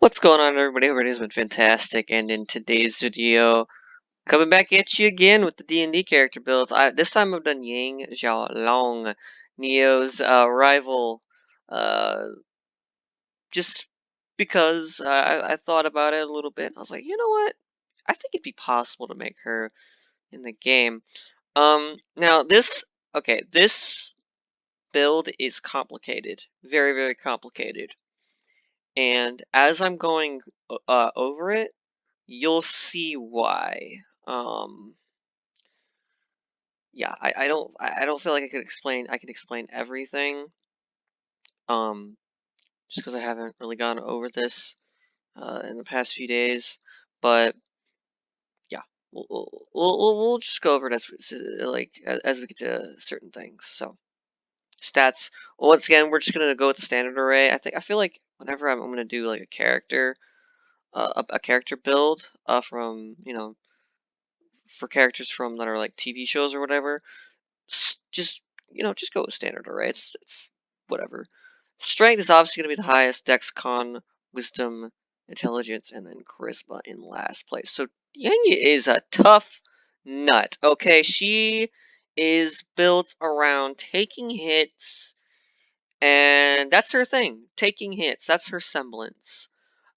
What's going on, everybody? Everybody's been fantastic, and in today's video, coming back at you again with the D&D character builds. This time I've done Yang Xiaolong, Neo's rival, uh, just because I thought about it a little bit. I was like, you know what? I think it'd be possible to make her in the game. Now this build is complicated, very, very complicated, and as I'm going over it, you'll see why. Yeah, I don't feel like I can explain everything. Just because I haven't really gone over this in the past few days, but yeah, we'll just go over it as we get to certain things. So stats. Well, once again, we're just gonna go with the standard array. I feel like whenever I'm gonna do like a character, a character build, from for characters from that are like TV shows or whatever, just just go with standard array. It's whatever. Strength is obviously going to be the highest. Dex, Con, Wisdom, Intelligence, and then Charisma in last place. So Yang is a tough nut. Okay, she is built around taking hits, and that's her thing. Taking hits. That's her semblance.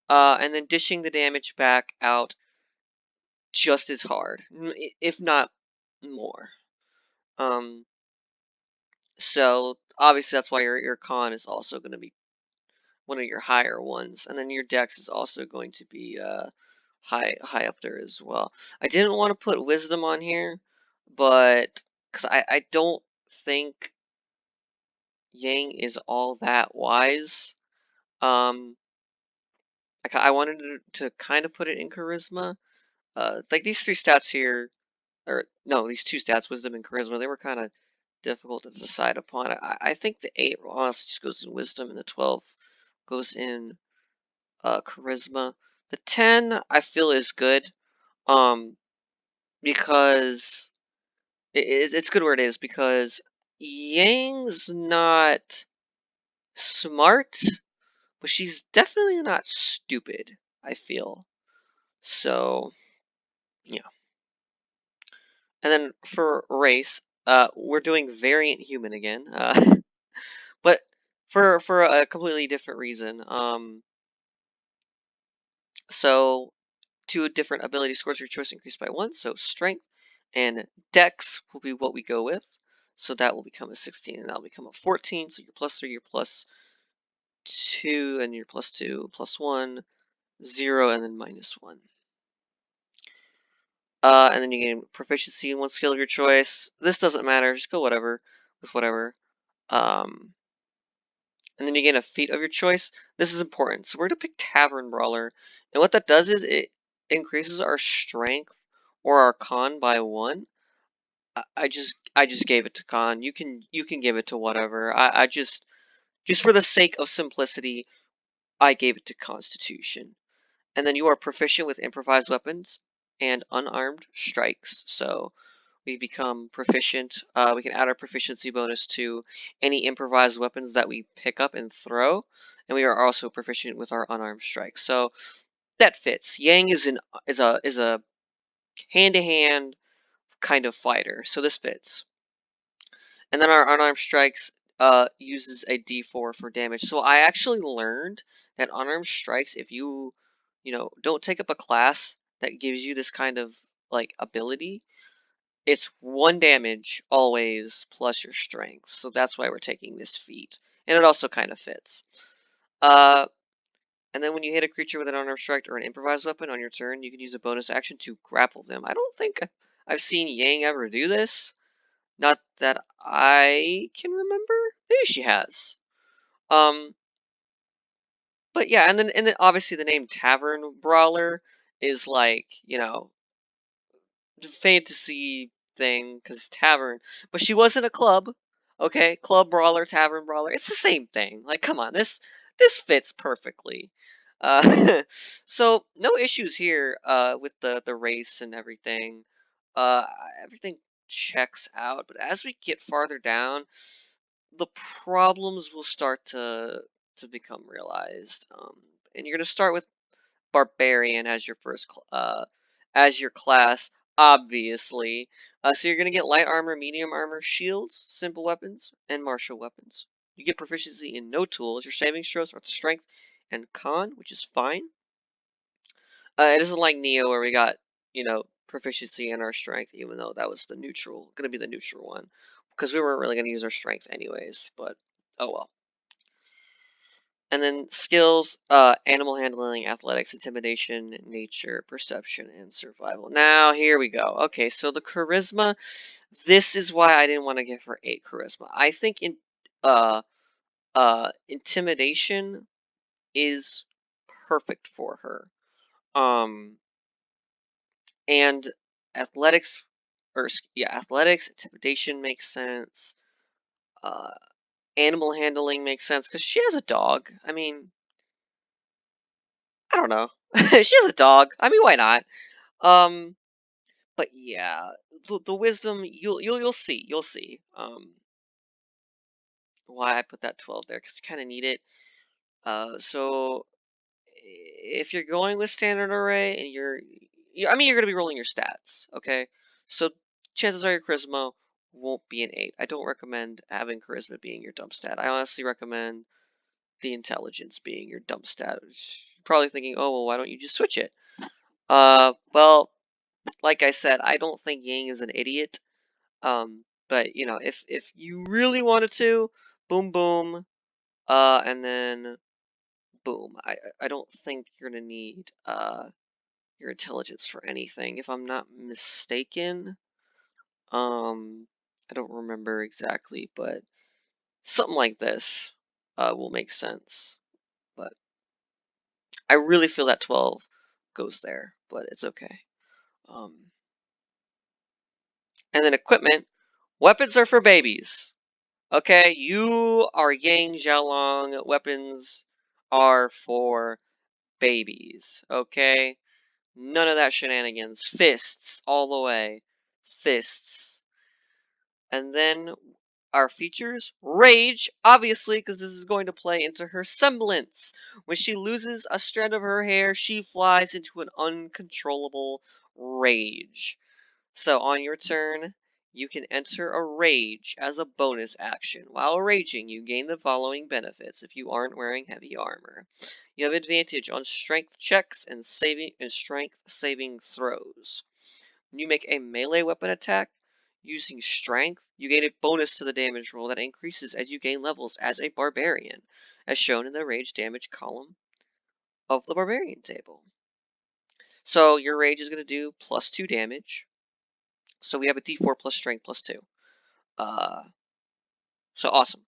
And then dishing the damage back out just as hard, if not more. So obviously that's why your con is also going to be one of your higher ones, and then your dex is also going to be high up there as well. I didn't want to put wisdom on here, but because I don't think Yang is all that wise. Um, I wanted to kind of put it in charisma. Like these three stats here, or no, these two stats, wisdom and charisma, they were kind of difficult to decide upon. I think the 8 honestly just goes in wisdom, and the 12 goes in charisma. The 10 I feel is good, um, because it's good where it is, because Yang's not smart, but she's definitely not stupid, I feel. So, yeah. And then for race, we're doing variant human again, but for a completely different reason. So two different ability scores of your choice increased by 1. So strength and dex will be what we go with. So that will become a 16, and that'll become a 14. So your +3, your +2, and your +2, +1, 0, and then -1. And then you gain proficiency in one skill of your choice. This doesn't matter. Just go whatever with whatever. Um, and then you gain a feat of your choice. This is important. So we're going to pick Tavern Brawler. And what that does is it increases our strength or our con by 1. I just gave it to con. You can give it to whatever. I just for the sake of simplicity, I gave it to Constitution. And then you are proficient with improvised weapons and unarmed strikes. So we become proficient. We can add our proficiency bonus to any improvised weapons that we pick up and throw, and we are also proficient with our unarmed strikes. So that fits. Yang is a hand-to-hand kind of fighter, so this fits. And then our unarmed strikes uses a D4 for damage. So I actually learned that unarmed strikes, if you don't take up a class that gives you this kind of like ability, it's 1 damage always plus your strength. So that's why we're taking this feat. And it also kind of fits. And then when you hit a creature with an unarmed strike or an improvised weapon on your turn, you can use a bonus action to grapple them. I don't think I've seen Yang ever do this. Not that I can remember. Maybe she has. But yeah, and then obviously the name Tavern Brawler is like, fantasy thing because tavern, but she was in a club. Okay, club brawler, tavern brawler. It's the same thing. Like, come on, this fits perfectly. So no issues here with the race and everything. Uh, Everything checks out. But as we get farther down, the problems will start to become realized. And you're gonna start with Barbarian as your as your class, obviously. So you're gonna get light armor, medium armor, shields, simple weapons, and martial weapons. You get proficiency in no tools. Your saving throws are strength and con, which is fine. It isn't like Neo where we got, proficiency in our strength, even though that was gonna be the neutral one, because we weren't really gonna use our strength anyways. But oh well. And then skills, animal handling, athletics, intimidation, nature, perception, and survival. Now, here we go. Okay, so the charisma, this is why I didn't want to give her 8 charisma. I think uh, intimidation is perfect for her. And athletics, athletics, intimidation makes sense. Uh, animal handling makes sense because she has a dog. I mean, I don't know. She has a dog. I mean, why not? Um, but yeah, the wisdom you'll see why I put that 12 there because you kind of need it. So if you're going with standard array and I mean you're gonna be rolling your stats, okay? So chances are your charisma won't be an 8. I don't recommend having charisma being your dump stat. I honestly recommend the intelligence being your dump stat. You're probably thinking, oh well, why don't you just switch it? Well, like I said, I don't think Yang is an idiot. But if you really wanted to, boom boom, and then boom. I don't think you're gonna need your intelligence for anything, if I'm not mistaken. I don't remember exactly, but something like this will make sense. But I really feel that 12 goes there, but it's okay. And then equipment. Weapons are for babies. Okay, you are Yang Xiaolong. Weapons are for babies. Okay? None of that shenanigans. Fists all the way. Fists. And then our features. Rage, obviously, because this is going to play into her semblance. When she loses a strand of her hair, she flies into an uncontrollable rage. So on your turn, you can enter a rage as a bonus action. While raging, you gain the following benefits if you aren't wearing heavy armor. You have advantage on strength checks and strength saving throws. When you make a melee weapon attack using strength, you gain a bonus to the damage roll that increases as you gain levels as a barbarian, as shown in the rage damage column of the barbarian table. So your rage is going to do plus 2 damage. So we have a d4 plus strength plus 2. So awesome.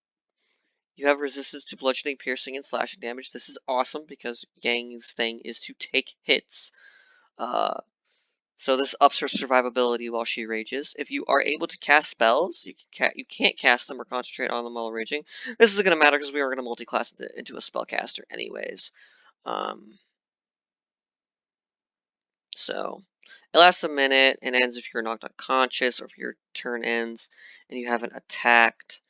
You have resistance to bludgeoning, piercing, and slashing damage. This is awesome because Yang's thing is to take hits. So this ups her survivability while she rages. If you are able to cast spells, you can't cast them or concentrate on them while raging. This isn't going to matter because we are going to multi-class into a spellcaster anyways. So it lasts a minute and ends if you're knocked unconscious or if your turn ends and you haven't attacked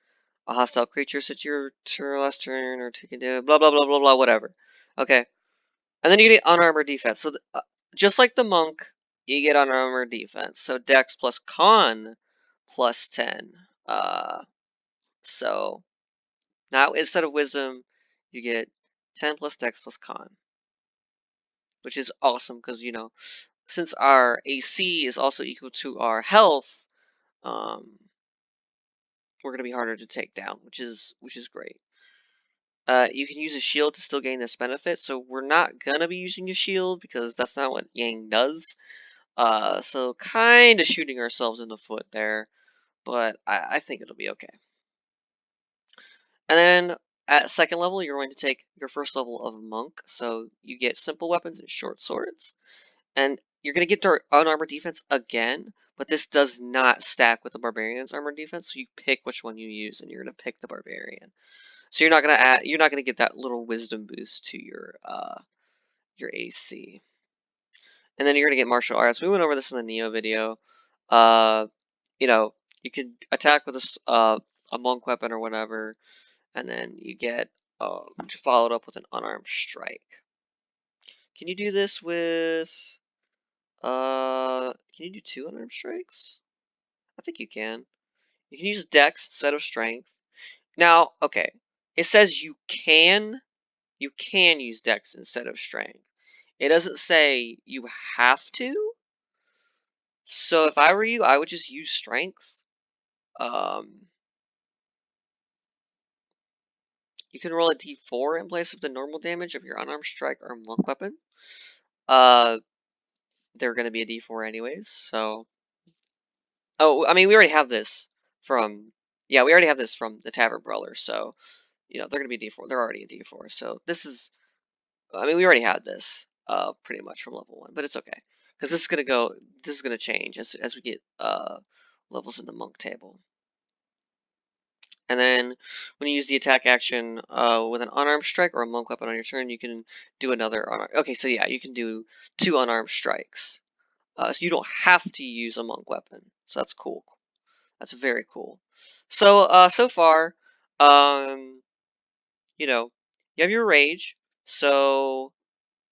a hostile creature since your last turn or taken damage, blah blah blah blah blah, whatever. Okay. And then you get unarmored defense. So just like the monk, you get unarmored defense. So dex plus con plus 10. So now instead of wisdom, you get 10 plus dex plus con, which is awesome because, since our AC is also equal to our health, we're going to be harder to take down, which is great. You can use a shield to still gain this benefit, so we're not going to be using a shield because that's not what Yang does. So kind of shooting ourselves in the foot there, but I think it'll be okay. And then at second level, you're going to take your first level of Monk, so you get simple weapons and short swords. And you're going to get their unarmored defense again, but this does not stack with the Barbarian's armored defense, so you pick which one you use, and you're going to pick the Barbarian. So you're not going to get that little wisdom boost to your AC. And then you're going to get martial arts. We went over this in the Neo video. You can attack with a monk weapon or whatever, and then you get followed up with an unarmed strike. Can you do this with, can you do 2 unarmed strikes? I think you can. You can use Dex instead of Strength. Now, okay, it says you can use Dex instead of Strength. It doesn't say you have to. So if I were you, I would just use Strength. You can roll a d4 in place of the normal damage of your unarmed strike or monk weapon. They're going to be a d4 anyways, so... Oh, I mean, we already have this from... Yeah, we already have this from the Tavern Brawler, so... You know, they're going to be a d4. They're already a d4, so this is... I mean, we already had this, pretty much from level 1, but it's okay. Because this is going to go... This is going to change as we get, levels in the monk table. And then when you use the attack action with an unarmed strike or a monk weapon on your turn, you can do another unarmed. Okay, so yeah, you can do 2 unarmed strikes. So you don't have to use a monk weapon. So that's cool. That's very cool. So so far, you know, you have your rage. So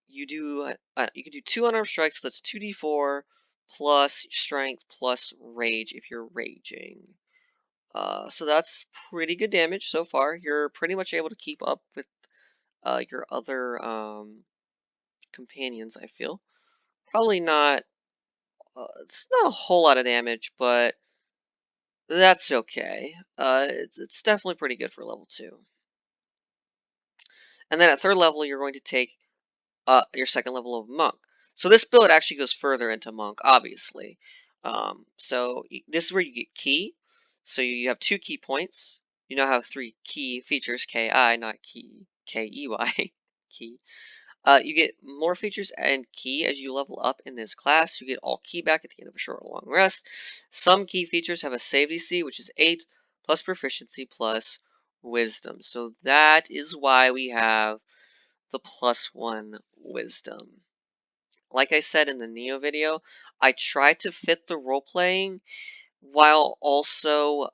you can do 2 unarmed strikes. So that's 2d4 plus strength plus rage if you're raging. So that's pretty good damage so far. You're pretty much able to keep up with your other companions, I feel. Probably not, it's not a whole lot of damage, but that's okay. It's definitely pretty good for level 2. And then at 3rd level, you're going to take your 2nd level of Monk. So this build actually goes further into Monk, obviously. This is where you get Key. So you have 2 key points. You now have 3 key features, K-I, not key, K-E-Y, key. You get more features and key as you level up in this class. You get all key back at the end of a short or long rest. Some key features have a save DC, which is 8, plus proficiency, plus wisdom. So that is why we have the +1 wisdom. Like I said in the Neo video, I try to fit the role-playing while also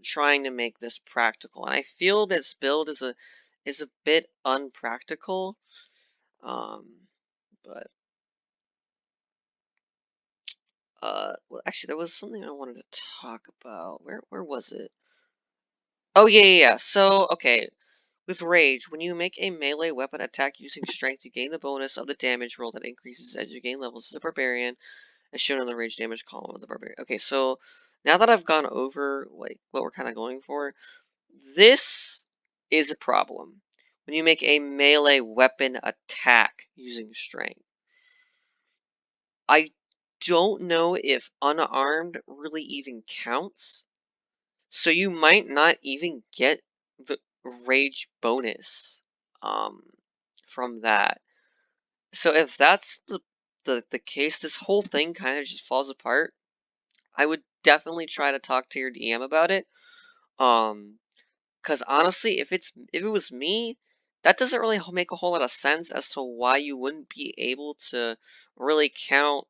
trying to make this practical. And I feel this build is a bit unpractical. But well, actually, there was something I wanted to talk about. Where was it? Oh yeah. So okay, with rage, when you make a melee weapon attack using strength, you gain the bonus of the damage roll that increases as you gain levels as a barbarian, as shown in the rage damage column of the barbarian. Okay, so now that I've gone over like what we're kind of going for, this is a problem. When you make a melee weapon attack using strength, I don't know if unarmed really even counts. So you might not even get the rage bonus from that. So if that's the case, this whole thing kind of just falls apart. I would definitely try to talk to your DM about it. Because honestly, if it was me, that doesn't really make a whole lot of sense as to why you wouldn't be able to really count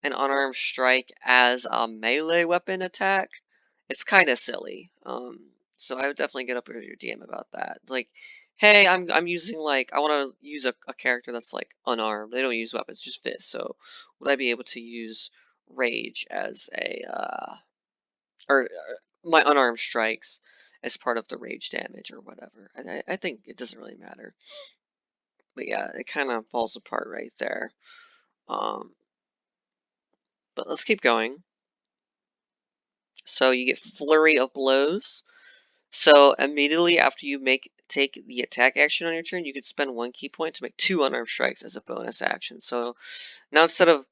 an unarmed strike as a melee weapon attack. It's kind of silly. So I would definitely get up with your DM about that. Like, hey, I'm using like I want to use a character that's like unarmed. They don't use weapons, just fists. So would I be able to use rage as a or my unarmed strikes as part of the rage damage or whatever? I think it doesn't really matter. But yeah, it kind of falls apart right there. Um, but let's keep going. So you get Flurry of Blows. So immediately after you take the attack action on your turn, you can spend 1 key point to make 2 unarmed strikes as a bonus action. So now instead of,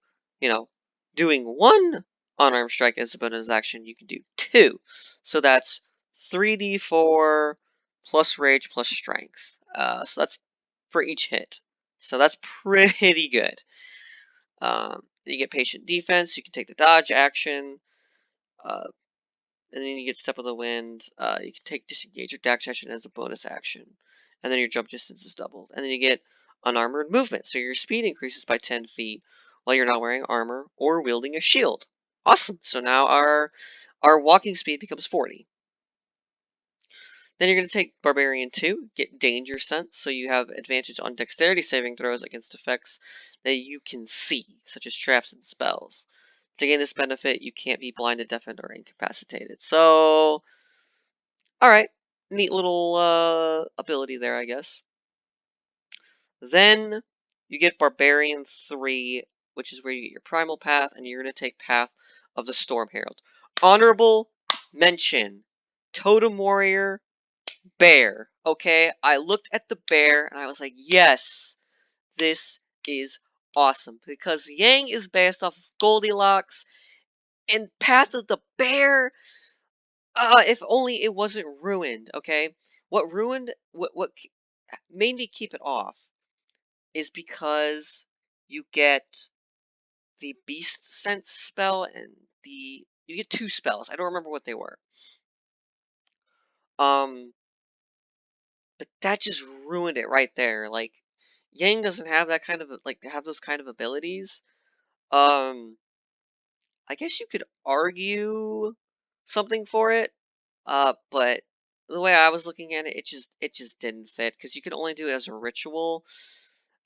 doing 1 unarmed strike as a bonus action, you can do 2. So that's 3d4 plus rage plus strength. So that's for each hit. So that's pretty good. You get patient defense. You can take the dodge action. And then you get Step of the Wind. You can take Disengage or Dash action as a bonus action. And then your jump distance is doubled. And then you get Unarmored Movement. So your speed increases by 10 feet while you're not wearing armor or wielding a shield. Awesome. So now our walking speed becomes 40. Then you're going to take Barbarian 2, get Danger Sense, so you have advantage on dexterity saving throws against effects that you can see, such as traps and spells. To gain this benefit, you can't be blinded, deafened, or incapacitated. So, alright, neat little ability there, I guess. Then you get Barbarian 3, which is where you get your Primal Path, and you're going to take Path of the Storm Herald. Honorable mention, Totem Warrior, bear. Okay, I looked at the bear and I was like, yes, this is awesome. Because Yang is based off of Goldilocks, and Path of the Bear, if only it wasn't ruined, okay? What made me keep it off is because you get the Beast Sense spell and you get two spells. I don't remember what they were. But that just ruined it right there. Like, Yang doesn't have that kind of have those kind of abilities. I guess you could argue something for it. But the way I was looking at it, it just didn't fit because you can only do it as a ritual.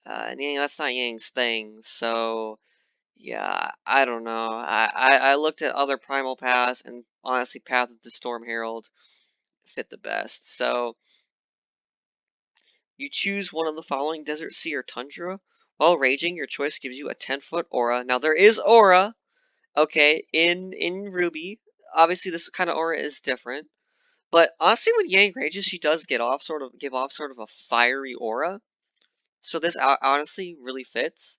And Yang, that's not Yang's thing. So yeah, I don't know. I looked at other primal paths, and honestly, Path of the Storm Herald fit the best. So you choose one of the following: desert, sea, or tundra. While raging, your choice gives you a 10-foot aura. Now there is aura, okay, in RWBY. Obviously, this kind of aura is different. But honestly, when Yang rages, she does give off sort of a fiery aura. So this honestly really fits.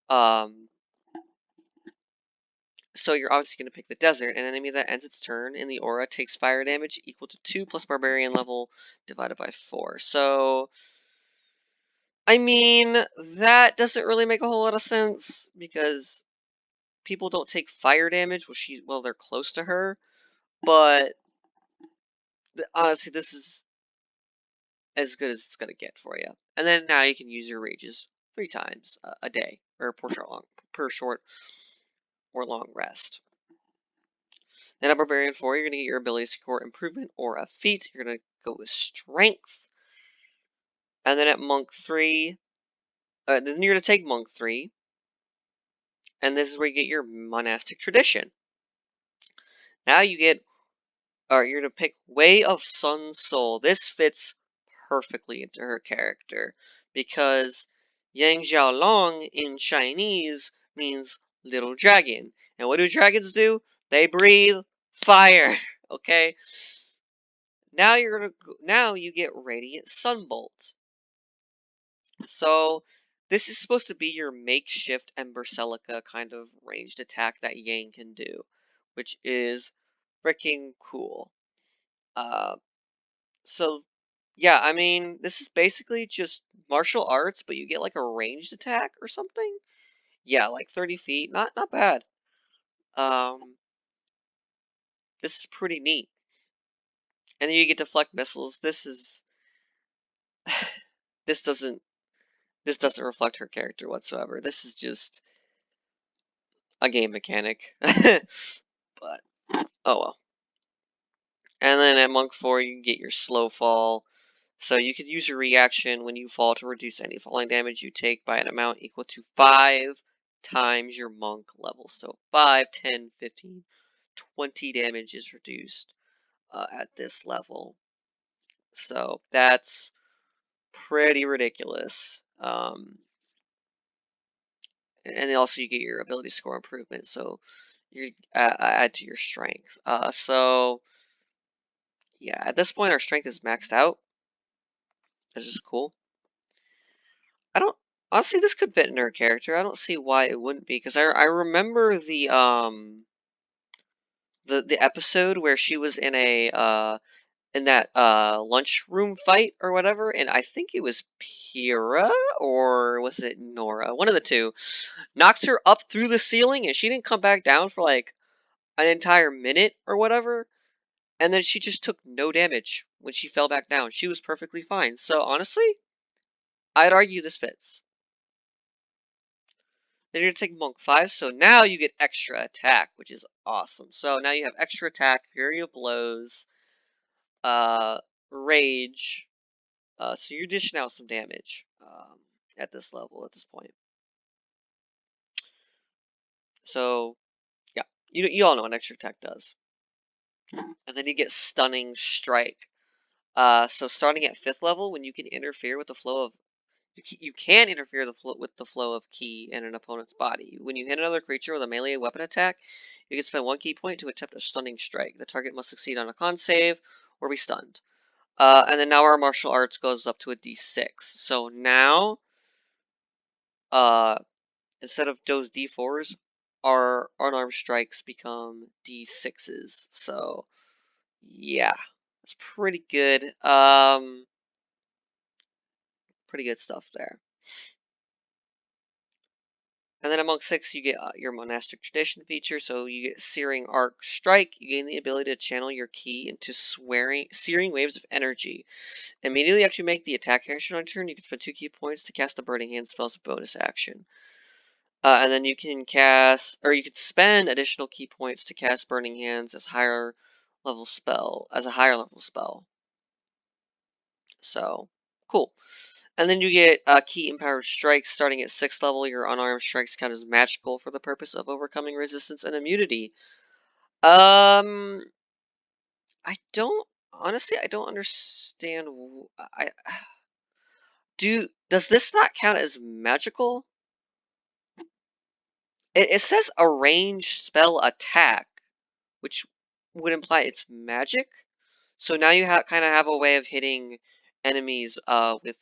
Um, so you're obviously going to pick the desert. An enemy that ends its turn in the aura takes fire damage equal to 2 plus barbarian level divided by 4. So I mean, that doesn't really make a whole lot of sense because people don't take fire damage while they're close to her. But honestly, this is as good as it's gonna get for you. And then now you can use your rages 3 times a day, or per short or long rest. Then at Barbarian 4, you're gonna get your ability score improvement or a feat. You're gonna go with Strength. And then at Monk 3, then you're gonna take Monk 3, and this is where you get your monastic tradition. Now you get, or you're gonna pick Way of Sun Soul. This fits perfectly into her character because Yang Xiaolong in Chinese means little dragon. And what do dragons do? They breathe fire. Okay? Now you get Radiant Sunbolt. So this is supposed to be your makeshift Ember Celica kind of ranged attack that Yang can do, which is freaking cool. So yeah, I mean, this is basically just martial arts, but you get like a ranged attack or something. Yeah, like 30 feet. Not bad. Um, this is pretty neat. And then you get deflect missiles. This doesn't this doesn't reflect her character whatsoever. This is just a game mechanic. But oh well. And then at Monk 4 you can get your slow fall. So you could use your reaction when you fall to reduce any falling damage you take by an amount equal to 5 times your monk level. So 5, 10, 15, 20 damage is reduced at this level. So that's pretty ridiculous. And also you get your ability score improvement, so you add to your strength. So yeah, at this point our strength is maxed out. This is cool. I don't honestly, this could fit in her character. I don't see why it wouldn't be, because I remember the episode where she was in that lunchroom fight or whatever, and I think it was Pyrrha or was it Nora? One of the two knocked her up through the ceiling, and she didn't come back down for like an entire minute or whatever, and then she just took no damage when she fell back down. She was perfectly fine. So honestly, I'd argue this fits. Then you're going to take Monk 5, so now you get extra attack, which is awesome. So now you have extra attack, Fury of Blows, rage. So you're dishing out some damage at this level, at this point. So, yeah, you all know what extra attack does. And then you get Stunning Strike. So starting at 5th level, when you can interfere with the flow of you can interfere with the flow of ki in an opponent's body. When you hit another creature with a melee weapon attack, you can spend 1 ki point to attempt a stunning strike. The target must succeed on a con save or be stunned. And then now our martial arts goes up to a d6. So now, instead of those d4s, our unarmed strikes become d6s. So yeah, it's pretty good. Pretty good stuff there. And then among 6, you get your monastic tradition feature. So you get Searing Arc Strike. You gain the ability to channel your ki into searing waves of energy. Immediately after you make the attack action on turn, you can spend 2 ki points to cast the Burning Hand spell as a bonus action. And then you can cast, or you can spend additional ki points to cast Burning Hands as a higher level spell. So cool. And then you get ki empowered strikes starting at 6th level. Your unarmed strikes count as magical for the purpose of overcoming resistance and immunity. I don't honestly. I don't understand. Does this not count as magical? It says a ranged spell attack, which would imply it's magic. So now you kind of have a way of hitting enemies with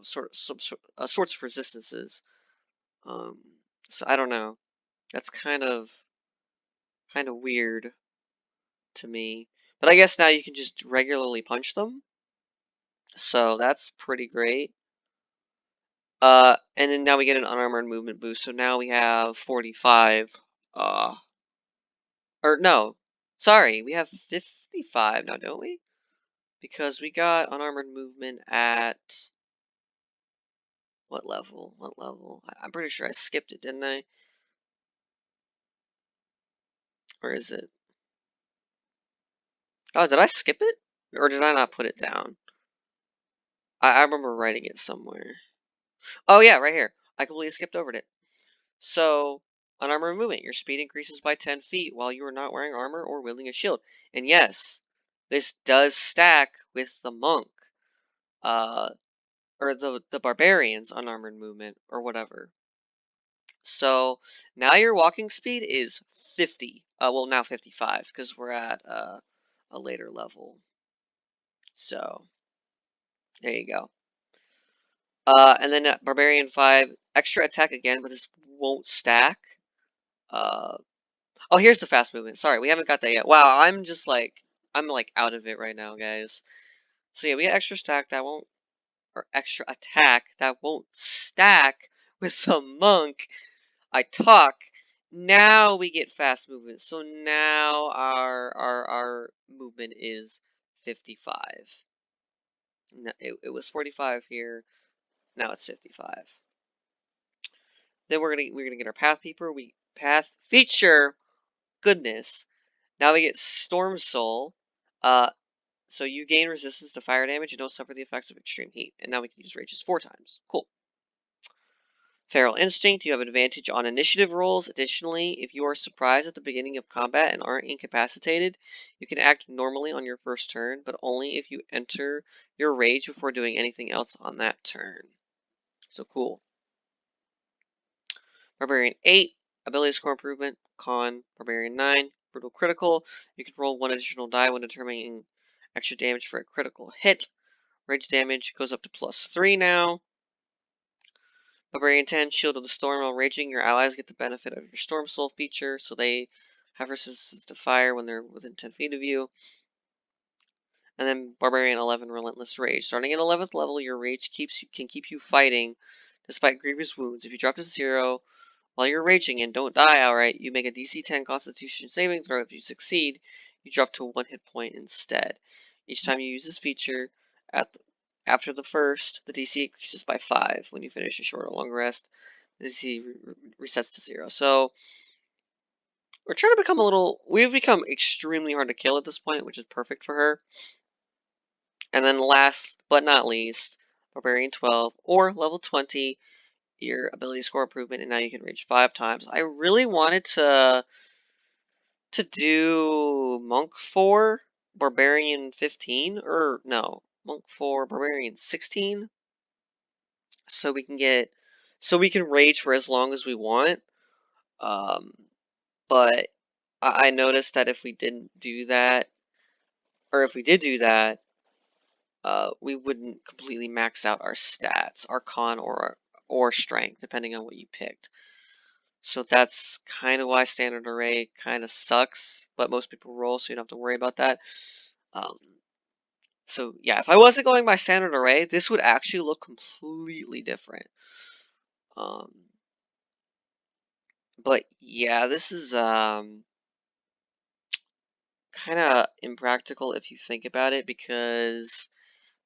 sorts of resistances. So I don't know. That's kind of weird to me. But I guess now you can just regularly punch them. So that's pretty great. And then now we get an unarmored movement boost. So now we have 45. Or no. Sorry, we have 55 now, don't we? Because we got unarmored movement at what level? What level? I'm pretty sure I skipped it, didn't I? Or is it? Oh, did I skip it? Or did I not put it down? I remember writing it somewhere. Oh yeah, right here. I completely skipped over it. So, unarmored movement. Your speed increases by 10 feet while you are not wearing armor or wielding a shield. And yes, this does stack with the monk. Or the barbarian's unarmored movement, or whatever. So, now your walking speed is 50. Well, now 55, because we're at a later level. So, there you go. And then at Barbarian 5, extra attack again, but this won't stack. Oh, here's the fast movement. Sorry, we haven't got that yet. Wow, I'm like out of it right now, guys. So yeah, we get extra stack that won't, or extra attack that won't stack with the monk. I talk. Now we get fast movement. So now our movement is 55. No, it was 45 here. Now it's 55. Then we're gonna get our path feature. Goodness. Now we get Storm Soul. So you gain resistance to fire damage and don't suffer the effects of extreme heat. And now we can use rages 4 times. Cool. Feral Instinct, you have advantage on initiative rolls. Additionally, if you are surprised at the beginning of combat and aren't incapacitated, you can act normally on your first turn, but only if you enter your rage before doing anything else on that turn. So cool. Barbarian 8, ability score improvement. Con, Barbarian 9, brutal critical. You can roll 1 additional die when determining extra damage for a critical hit. Rage damage goes up to +3 now. Barbarian 10, Shield of the Storm. While raging, your allies get the benefit of your Storm Soul feature, so they have resistance to fire when they're within 10 feet of you. And then Barbarian 11, Relentless Rage. Starting at 11th level, your rage can keep you fighting despite grievous wounds. If you drop to 0 while you're raging and don't die outright, you make a DC 10 Constitution saving throw. If you succeed, you drop to 1 hit point instead. Each time you use this feature, after the first, the DC increases by 5. When you finish a short or long rest, the DC resets to 0. So, we're trying to become we've become extremely hard to kill at this point, which is perfect for her. And then last but not least, Barbarian 12 or level 20, your ability score improvement, and now you can rage 5 times. I really wanted to do Monk 4, Barbarian 15, or no, Monk 4, Barbarian 16, so we can rage for as long as we want. But I noticed that if we didn't do that, or if we did do that, we wouldn't completely max out our stats, our con or strength, depending on what you picked. So that's kind of why standard array kind of sucks, but most people roll, so you don't have to worry about that. Um, so yeah, if I wasn't going by standard array, this would actually look completely different. But yeah, this is kind of impractical if you think about it, because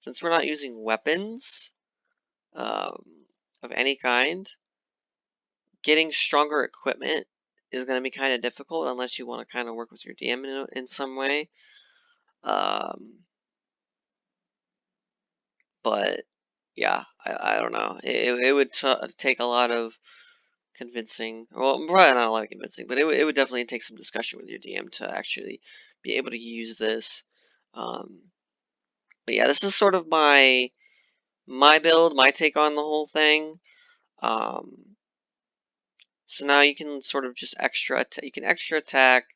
since we're not using weapons of any kind, getting stronger equipment is going to be kind of difficult unless you want to kind of work with your DM in some way. But yeah, I don't know. It would take a lot of convincing. Well, probably not a lot of convincing, but it would definitely take some discussion with your DM to actually be able to use this. But yeah, this is sort of my build, my take on the whole thing. So now you can sort of just you can extra attack,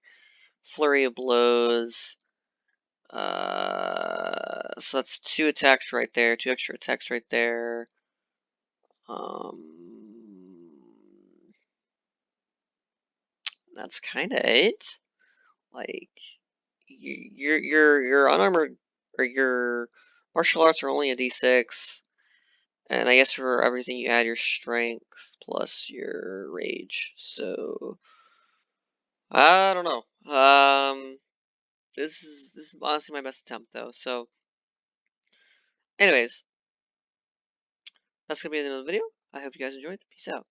flurry of blows. So that's 2 attacks right there, 2 extra attacks right there. That's kind of it. Like your unarmored or your martial arts are only a d6, and I guess for everything you add your strength plus your rage. So I don't know. This is honestly my best attempt though. So, anyways, that's gonna be the end of the video. I hope you guys enjoyed. Peace out.